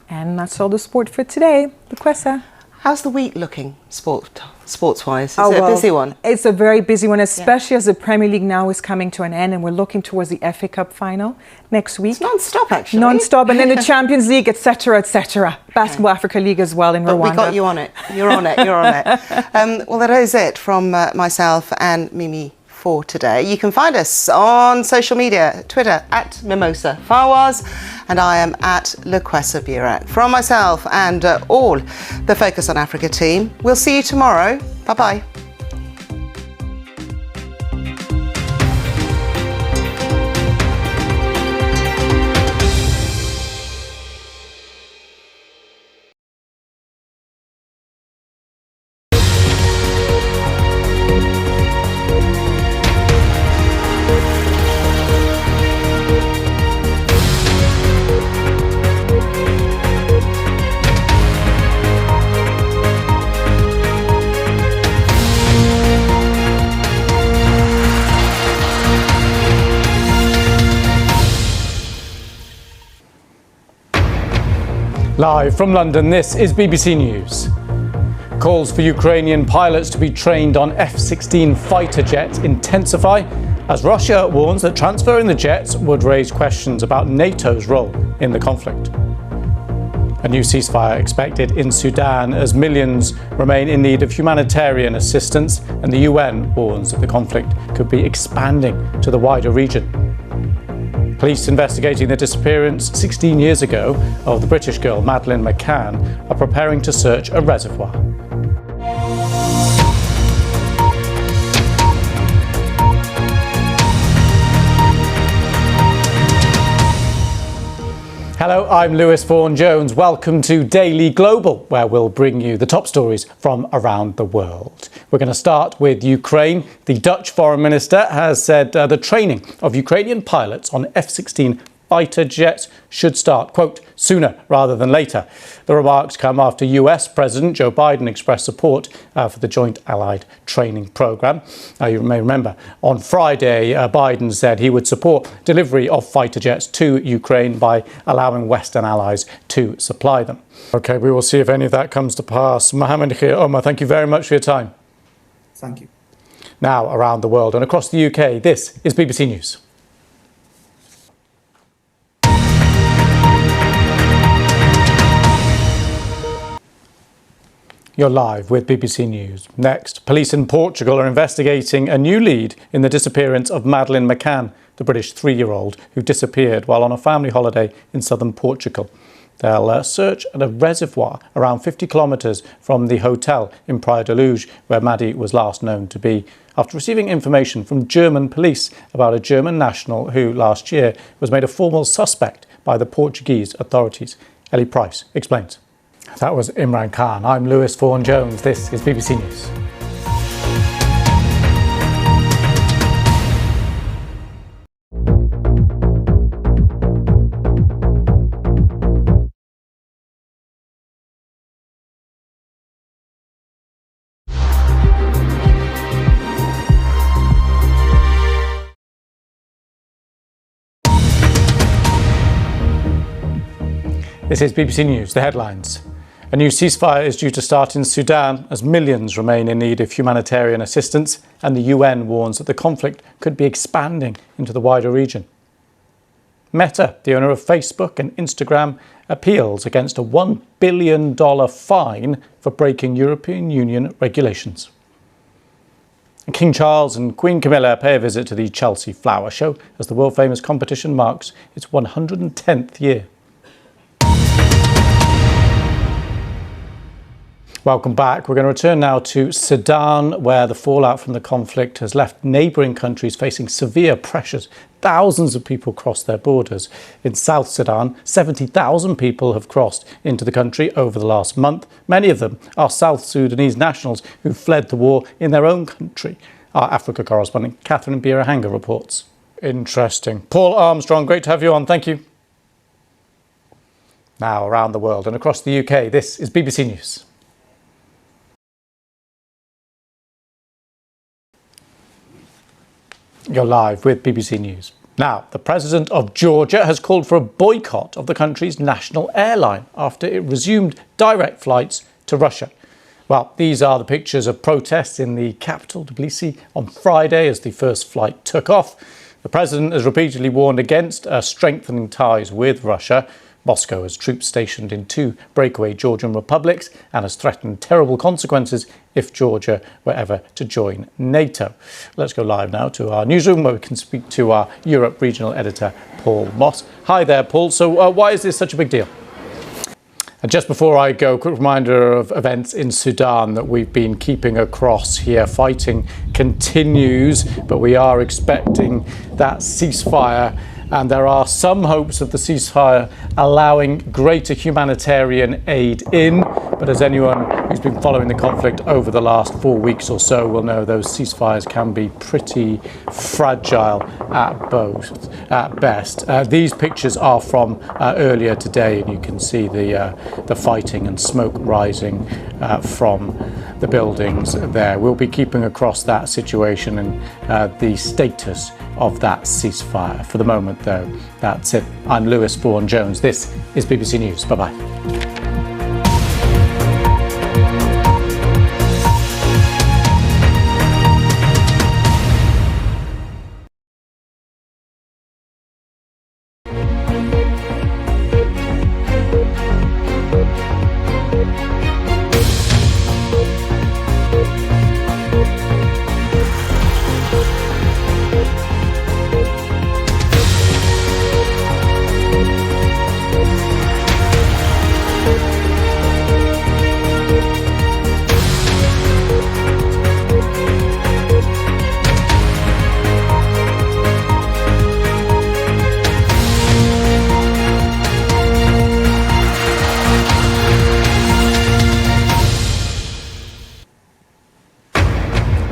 And that's all the sport for today. Luquesa. How's the week looking, sports-wise? Is it a busy one? It's a very busy one, especially as the Premier League now is coming to an end and we're looking towards the FA Cup final next week. It's non-stop, actually. Non-stop, and then the Champions League, etc., etc. Basketball Africa League as well in Rwanda. We got you on it. You're on it. You're on it. Well, that is it from myself and Mimi for today. You can find us on social media, Twitter at Mimosa Fawaz, and I am at Luquesa Burak. From myself and all the Focus on Africa team, we'll see you tomorrow. Bye-bye. Live from London, this is BBC News. Calls for Ukrainian pilots to be trained on F-16 fighter jets intensify as Russia warns that transferring the jets would raise questions about NATO's role in the conflict. A new ceasefire expected in Sudan as millions remain in need of humanitarian assistance, and the UN warns that the conflict could be expanding to the wider region. Police investigating the disappearance 16 years ago of the British girl Madeleine McCann are preparing to search a reservoir. Hello, I'm Lewis Vaughan-Jones. Welcome to Daily Global, where we'll bring you the top stories from around the world. We're going to start with Ukraine. The Dutch Foreign Minister has said the training of Ukrainian pilots on F-16 fighter jets should start, quote, sooner rather than later. The remarks come after US President Joe Biden expressed support for the Joint Allied Training Programme. You may remember on Friday, Biden said he would support delivery of fighter jets to Ukraine by allowing Western allies to supply them. OK, we will see if any of that comes to pass. Mohammed Khir Omar, thank you very much for your time. Thank you. Now, around the world and across the UK, this is BBC News. You're live with BBC News. Next, police in Portugal are investigating a new lead in the disappearance of Madeleine McCann, the British 3-year-old who disappeared while on a family holiday in southern Portugal. They'll search at a reservoir around 50 kilometres from the hotel in Praia de Luz, where Maddie was last known to be, after receiving information from German police about a German national who last year was made a formal suspect by the Portuguese authorities. Ellie Price explains. That was Imran Khan. I'm Lewis Vaughan-Jones. This is BBC News. This is BBC News, the headlines. A new ceasefire is due to start in Sudan as millions remain in need of humanitarian assistance, and the UN warns that the conflict could be expanding into the wider region. Meta, the owner of Facebook and Instagram, appeals against a $1 billion fine for breaking European Union regulations. And King Charles and Queen Camilla pay a visit to the Chelsea Flower Show as the world-famous competition marks its 110th year. Welcome back. We're going to return now to Sudan, where the fallout from the conflict has left neighbouring countries facing severe pressures. Thousands of people cross their borders. In South Sudan, 70,000 people have crossed into the country over the last month. Many of them are South Sudanese nationals who fled the war in their own country. Our Africa correspondent Catherine Birahanga reports. Interesting. Paul Armstrong, great to have you on. Thank you. Now, around the world and across the UK, this is BBC News. You're live with BBC News. Now, the president of Georgia has called for a boycott of the country's national airline after it resumed direct flights to Russia. Well, these are the pictures of protests in the capital, Tbilisi, on Friday as the first flight took off. The president has repeatedly warned against strengthening ties with Russia. Moscow has troops stationed in 2 breakaway Georgian republics and has threatened terrible consequences if Georgia were ever to join NATO. Let's go live now to our newsroom where we can speak to our Europe regional editor, Paul Moss. Hi there, Paul. So why is this such a big deal? And just before I go, a quick reminder of events in Sudan that we've been keeping across here. Fighting continues, but we are expecting that ceasefire. And there are some hopes of the ceasefire allowing greater humanitarian aid in. But as anyone who's been following the conflict over the last 4 weeks or so will know, those ceasefires can be pretty fragile at best. These pictures are from earlier today, and you can see the fighting and smoke rising from the buildings there. We'll be keeping across that situation and the status of that ceasefire. For the moment, though, that's it. I'm Lewis Vaughan Jones. This is BBC News. Bye-bye.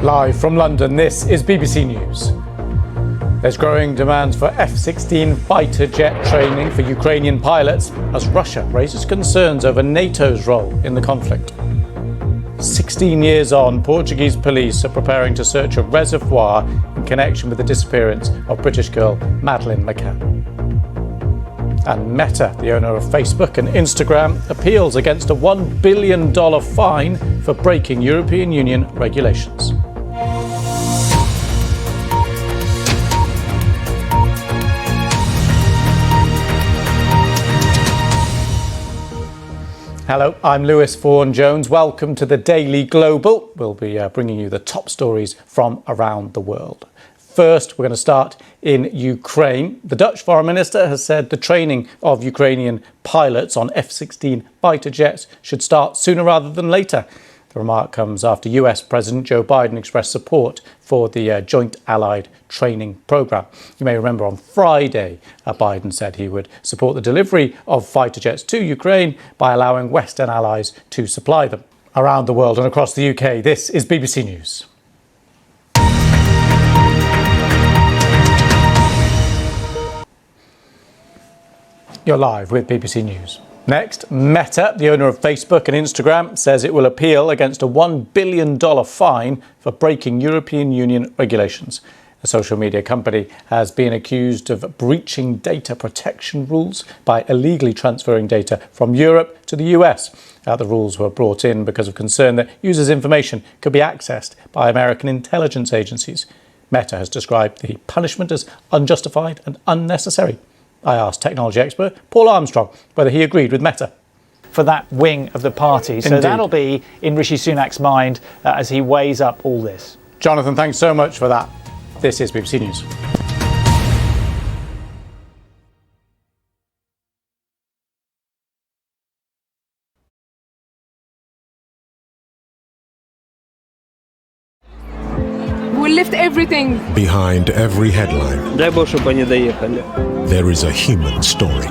Live from London, this is BBC News. There's growing demands for F-16 fighter jet training for Ukrainian pilots as Russia raises concerns over NATO's role in the conflict. 16 years on, Portuguese police are preparing to search a reservoir in connection with the disappearance of British girl Madeleine McCann. And Meta, the owner of Facebook and Instagram, appeals against a $1 billion fine for breaking European Union regulations. Hello, I'm Lewis Vaughan Jones. Welcome to the Daily Global. We'll be bringing you the top stories from around the world. First, we're going to start in Ukraine. The Dutch Foreign Minister has said the training of Ukrainian pilots on F-16 fighter jets should start sooner rather than later. The remark comes after US President Joe Biden expressed support for the Joint Allied Training Programme. You may remember on Friday, Biden said he would support the delivery of fighter jets to Ukraine by allowing Western allies to supply them. Around the world and across the UK, this is BBC News. You're live with BBC News. Next, Meta, the owner of Facebook and Instagram, says it will appeal against a $1 billion fine for breaking European Union regulations. The social media company has been accused of breaching data protection rules by illegally transferring data from Europe to the US. The rules were brought in because of concern that users' information could be accessed by American intelligence agencies. Meta has described the punishment as unjustified and unnecessary. I asked technology expert Paul Armstrong whether he agreed with Meta. For that wing of the party. So Indeed. That'll be in Rishi Sunak's mind as he weighs up all this. Jonathan, thanks so much for that. This is BBC News. We'll lift everything. Behind every headline, Дай Бог, чтобы они доехали. there is a human story.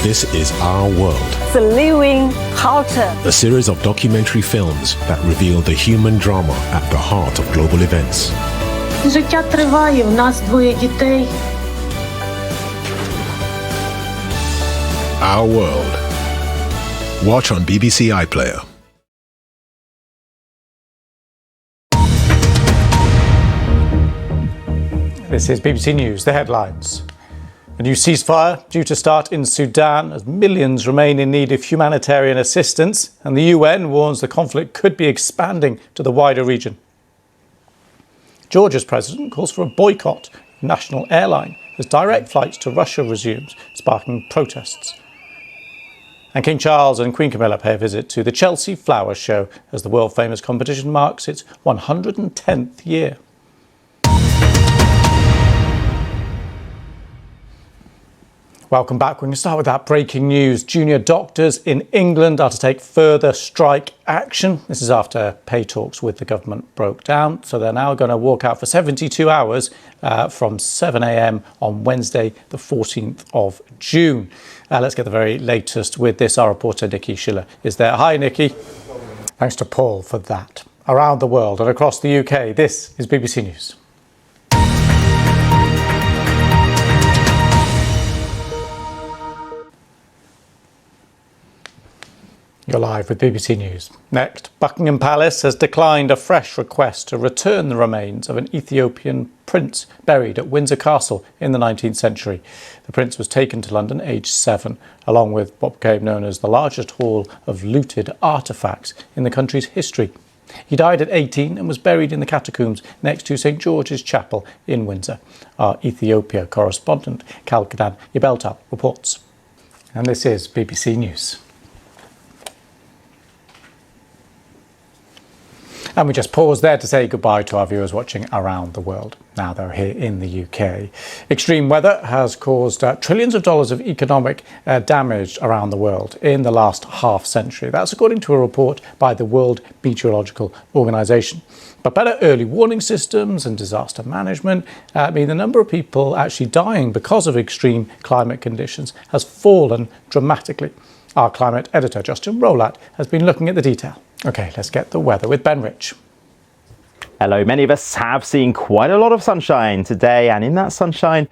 This is Our World, The living culture. a series of documentary films that reveal the human drama at the heart of global events. Життя триває, в нас 2 дітей. Our World. Watch on BBC iPlayer. This is BBC News, the headlines. A new ceasefire due to start in Sudan as millions remain in need of humanitarian assistance, and the UN warns the conflict could be expanding to the wider region. Georgia's president calls for a boycott of national airline as direct flights to Russia resumes, sparking protests. And King Charles and Queen Camilla pay a visit to the Chelsea Flower Show as the world-famous competition marks its 110th year. Welcome back. We're going to start with that breaking news. Junior doctors in England are to take further strike action. This is after pay talks with the government broke down. So they're now going to walk out for 72 hours from 7 a.m. on Wednesday, the 14th of June. Let's get the very latest with this. Our reporter, Nikki Schiller, is there. Hi, Nikki. Thanks to Paul for that. Around the world and across the UK, this is BBC News. You're live with BBC News. Next, Buckingham Palace has declined a fresh request to return the remains of an Ethiopian prince buried at Windsor Castle in the 19th century. The prince was taken to London aged 7, along with what became known as the largest haul of looted artefacts in the country's history. He died at 18 and was buried in the catacombs next to St George's Chapel in Windsor. Our Ethiopia correspondent, Kalkadan Yebeltal, reports. And this is BBC News. And we just pause there to say goodbye to our viewers watching around the world. Now they're here in the UK. Extreme weather has caused trillions of dollars of economic damage around the world in the last half century. That's according to a report by the World Meteorological Organization. But better early warning systems and disaster management mean the number of people actually dying because of extreme climate conditions has fallen dramatically. Our climate editor, Justin Rowlatt, has been looking at the detail. OK, let's get the weather with Ben Rich. Hello, many of us have seen quite a lot of sunshine today, and in that sunshine,